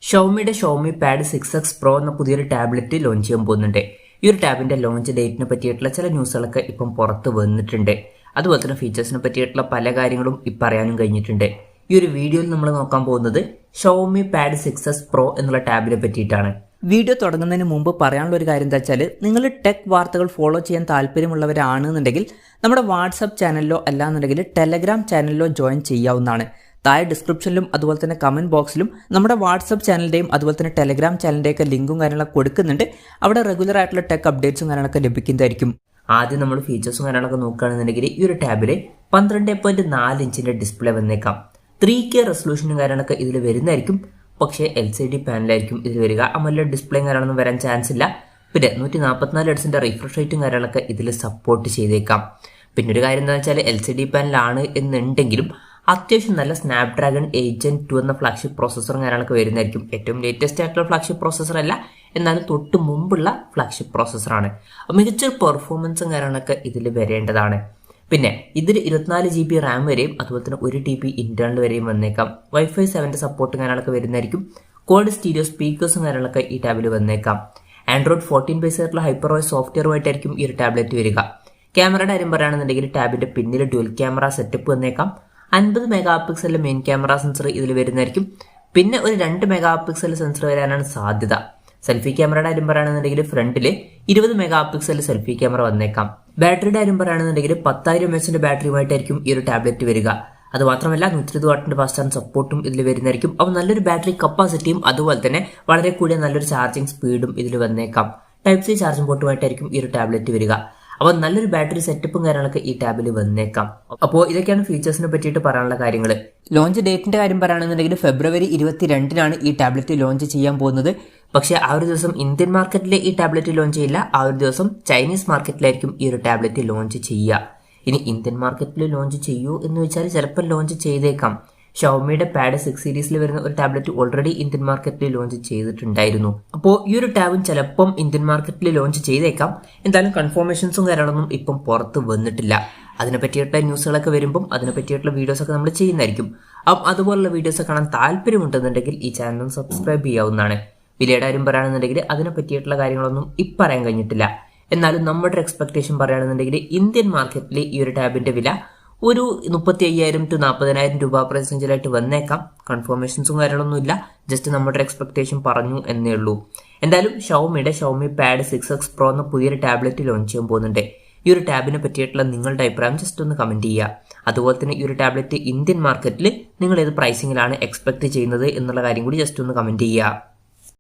ഷോമിയുടെ Xiaomi pad 6X Pro എന്ന പുതിയൊരു tablet launch ചെയ്യാൻ പോകുന്നുണ്ട്. ഈ ഒരു ടാബിന്റെ ലോഞ്ച് ഡേറ്റിനെ പറ്റിയിട്ടുള്ള ചില ന്യൂസുകളൊക്കെ ഇപ്പം പുറത്ത് വന്നിട്ടുണ്ട്. അതുപോലെ തന്നെ ഫീച്ചേഴ്സിനെ പറ്റിയിട്ടുള്ള പല കാര്യങ്ങളും ഇപ്പം അറിയാനും കഴിഞ്ഞിട്ടുണ്ട്. ഈ ഒരു വീഡിയോയിൽ നമ്മൾ നോക്കാൻ പോകുന്നത് ഷോമി പാഡ് 6X Pro എന്നുള്ള ടാബിനെ പറ്റിയിട്ടാണ്. വീഡിയോ തുടങ്ങുന്നതിന് മുമ്പ് പറയാനുള്ള ഒരു കാര്യം എന്താ വെച്ചാൽ, നിങ്ങൾ ടെക് വാർത്തകൾ ഫോളോ ചെയ്യാൻ താല്പര്യമുള്ളവരാണെന്നുണ്ടെങ്കിൽ നമ്മുടെ വാട്സപ്പ് ചാനലിലോ അല്ലാന്നുണ്ടെങ്കിൽ ടെലഗ്രാം ചാനലിലോ ജോയിൻ ചെയ്യാവുന്നതാണ്. താഴെ ഡിസ്ക്രിപ്ഷനിലും അതുപോലെ തന്നെ കമന്റ് ബോക്സിലും നമ്മുടെ വാട്സപ്പ് ചാനലിൻ്റെയും അതുപോലെ തന്നെ ടെലഗ്രാം ചാനലിൻ്റെയൊക്കെ ലിങ്കും കാര്യങ്ങളൊക്കെ കൊടുക്കുന്നുണ്ട്. അവിടെ റെഗുലർ ആയിട്ടുള്ള ടെക് അപ്ഡേറ്റ്സും കാര്യങ്ങളൊക്കെ ലഭിക്കുന്നതായിരിക്കും. ആദ്യം നമ്മൾ ഫീച്ചേഴ്സും കാര്യങ്ങളൊക്കെ നോക്കുകയാണെന്നുണ്ടെങ്കിൽ ഈ ഒരു ടാബിൽ 12.4 ഇഞ്ചിൻ്റെ ഡിസ്പ്ലേ വന്നേക്കാം. 3K റെസൊല്യൂഷനും കാര്യങ്ങളൊക്കെ ഇതിൽ വരുന്നതായിരിക്കും. പക്ഷേ LCD പാനലായിരിക്കും ഇതിൽ വരിക. AMOLED ഡിസ്പ്ലേയും കാര്യങ്ങളൊന്നും വരാൻ ചാൻസ് ഇല്ല. പിന്നെ 144 Hz റിഫ്രഷ് റേറ്റും കാര്യങ്ങളൊക്കെ ഇതിൽ സപ്പോർട്ട് ചെയ്തേക്കാം. പിന്നെ ഒരു കാര്യം എന്താണെന്ന് വെച്ചാൽ LCD പാനലാണ് എന്നുണ്ടെങ്കിലും അത്യാവശ്യം നല്ല സ്നാപ്ഡ്രാഗൺ 8 Gen 2 എന്ന ഫ്ലാഗ്ഷിപ്പ് പ്രോസസ്സറും കാര്യങ്ങളൊക്കെ വരുന്നതായിരിക്കും. ഏറ്റവും ലേറ്റസ്റ്റ് ആയിട്ടുള്ള ഫ്ലാഗ്ഷിപ്പ് പ്രോസസ്സർ അല്ല, എന്നാലും തൊട്ട് മുമ്പുള്ള ഫ്ലാഗ്ഷിപ്പ് പ്രോസസ്സറാണ്. മികച്ചൊരു പെർഫോമൻസും കാര്യങ്ങളൊക്കെ ഇതിൽ വരേണ്ടതാണ്. പിന്നെ ഇതിൽ 24 GB റാം വരെയും അതുപോലെ തന്നെ 1 TB ഇന്റേണൽ വരെയും വന്നേക്കാം. Wi-Fi 7 സപ്പോർട്ടും കാര്യങ്ങളൊക്കെ വരുന്നതായിരിക്കും. ക്വാഡ് സ്റ്റീരിയോ സ്പീക്കേഴ്സും കാര്യങ്ങളൊക്കെ ഈ ടാബിൽ വന്നേക്കാം. ആൻഡ്രോയിഡ് 14 ബേസ് ആയിട്ടുള്ള ഹൈപ്പർവോയ്സ് സോഫ്റ്റ്വെയറുമായിട്ടായിരിക്കും ഈ ഒരു ടാബ്ലറ്റ് വരിക. ക്യാമറയുടെ കാര്യം പറയുകയാണെന്നുണ്ടെങ്കിൽ ടാബിന്റെ പിന്നിൽ ഡ്യുവൽ ക്യാമറ സെറ്റപ്പ് വന്നേക്കാം. 50 മെഗാ മെയിൻ ക്യാമറ സെൻസർ ഇതിൽ വരുന്നതായിരിക്കും. പിന്നെ ഒരു 2 മെഗാ സെൻസർ വരാനാണ് സാധ്യത. സെൽഫി ക്യാമറയുടെ കാര്യം പറയുകയാണെന്നുണ്ടെങ്കിൽ ഫ്രണ്ടിൽ 20 മെഗാ സെൽഫി ക്യാമറ വന്നേക്കാം. ബാറ്ററിയുടെ കാര്യം പറയുകയാണെന്നുണ്ടെങ്കിൽ 10,000 mAh ബാറ്ററിയുമായിട്ടായിരിക്കും ഈ ഒരു ടാബ്ലറ്റ് വരിക. അത് മാത്രമല്ല 120 വാട്ടിന്റെ ഫാസ്റ്റ് ചാർജ് സപ്പോർട്ടും ഇതിൽ വരുന്നതായിരിക്കും. അപ്പോൾ നല്ലൊരു ബാറ്ററി കപ്പാസിറ്റിയും അതുപോലെ തന്നെ വളരെ കൂടിയ നല്ലൊരു ചാർജിങ് സ്പീഡും ഇതിൽ വന്നേക്കാം. Type-C ചാർജിംഗ് പോർട്ടുമായിട്ടായിരിക്കും ഈ ഒരു ടാബ്ലറ്റ് വരിക. അപ്പോൾ നല്ലൊരു ബാറ്ററി സെറ്റപ്പും കാര്യങ്ങളൊക്കെ ഈ ടാബിൽ വന്നേക്കാം. അപ്പോൾ ഇതൊക്കെയാണ് ഫീച്ചേഴ്സിനെ പറ്റിയിട്ട് പറയാനുള്ള കാര്യങ്ങൾ. ലോഞ്ച് ഡേറ്റിന്റെ കാര്യം പറയുകയാണെന്നുണ്ടെങ്കിൽ February 22 ഈ ടാബ്ലറ്റ് ലോഞ്ച് ചെയ്യാൻ പോകുന്നത്. പക്ഷേ ആ ഒരു ദിവസം ഇന്ത്യൻ മാർക്കറ്റിലെ ഈ ടാബ്ലറ്റ് ലോഞ്ച് ചെയ്യില്ല. ആ ഒരു ദിവസം ചൈനീസ് മാർക്കറ്റിലായിരിക്കും ഈ ഒരു ടാബ്ലറ്റ് ലോഞ്ച് ചെയ്യുക. ഇനി ഇന്ത്യൻ മാർക്കറ്റിൽ ലോഞ്ച് ചെയ്യൂ എന്ന് വെച്ചാൽ ചിലപ്പോൾ ലോഞ്ച് ചെയ്തേക്കാം. ഷോമിയുടെ പാഡ് 6 സീരീസിൽ വരുന്ന ഒരു ടാബ്ലറ്റ് ഓൾറെഡി ഇന്ത്യൻ മാർക്കറ്റിൽ ലോഞ്ച് ചെയ്തിട്ടുണ്ടായിരുന്നു. അപ്പോൾ ഈ ഒരു ടാബും ചിലപ്പം ഇന്ത്യൻ മാർക്കറ്റിൽ ലോഞ്ച് ചെയ്തേക്കാം. എന്തായാലും കൺഫർമേഷൻസും കാര്യങ്ങളൊന്നും ഇപ്പം പുറത്ത് വന്നിട്ടില്ല. അതിനെ പറ്റിയിട്ടുള്ള ന്യൂസുകളൊക്കെ വരുമ്പം അതിനെ പറ്റിയിട്ടുള്ള വീഡിയോസൊക്കെ നമ്മൾ ചെയ്യുന്നതായിരിക്കും. അപ്പം അതുപോലുള്ള വീഡിയോസ് കാണാൻ താല്പര്യമുണ്ടെന്നുണ്ടെങ്കിൽ ഈ ചാനൽ സബ്സ്ക്രൈബ് ചെയ്യാവുന്നതാണ്. വിലയുടെ കാര്യം പറയുകയാണെന്നുണ്ടെങ്കിൽ അതിനെ പറ്റിയിട്ടുള്ള കാര്യങ്ങളൊന്നും ഇപ്പം പറയാൻ കഴിഞ്ഞിട്ടില്ല. എന്നാലും നമ്മുടെ എക്സ്പെക്ടേഷൻ പറയുകയാണെന്നുണ്ടെങ്കിൽ ഇന്ത്യൻ മാർക്കറ്റിൽ ഈ ഒരു ടാബിന്റെ വില ഒരു 35,000 to 40,000 രൂപ പ്രൈസ് റേഞ്ചിലായിട്ട് വന്നേക്കാം. കൺഫർമേഷൻസും കാര്യങ്ങളൊന്നും ഇല്ല, ജസ്റ്റ് നമ്മുടെ എക്സ്പെക്ടേഷൻ പറഞ്ഞു എന്നേ ഉള്ളൂ. എന്തായാലും ഷോമി പാഡ് 6X Pro എന്ന പുതിയൊരു ടാബ്ലറ്റ് ലോഞ്ച് ചെയ്യാൻ പോകുന്നുണ്ട്. ഈ ഒരു ടാബിനെ പറ്റിയിട്ടുള്ള നിങ്ങളുടെ അഭിപ്രായം ജസ്റ്റ് ഒന്ന് കമന്റ് ചെയ്യുക. അതുപോലെ തന്നെ ഈ ഒരു ടാബ്ലറ്റ് ഇന്ത്യൻ മാർക്കറ്റിൽ നിങ്ങൾ ഏത് പ്രൈസിങ്ങിലാണ് എക്സ്പെക്ട് ചെയ്യുന്നത് എന്നുള്ള കാര്യം കൂടി ജസ്റ്റ് ഒന്ന് കമന്റ് ചെയ്യുക.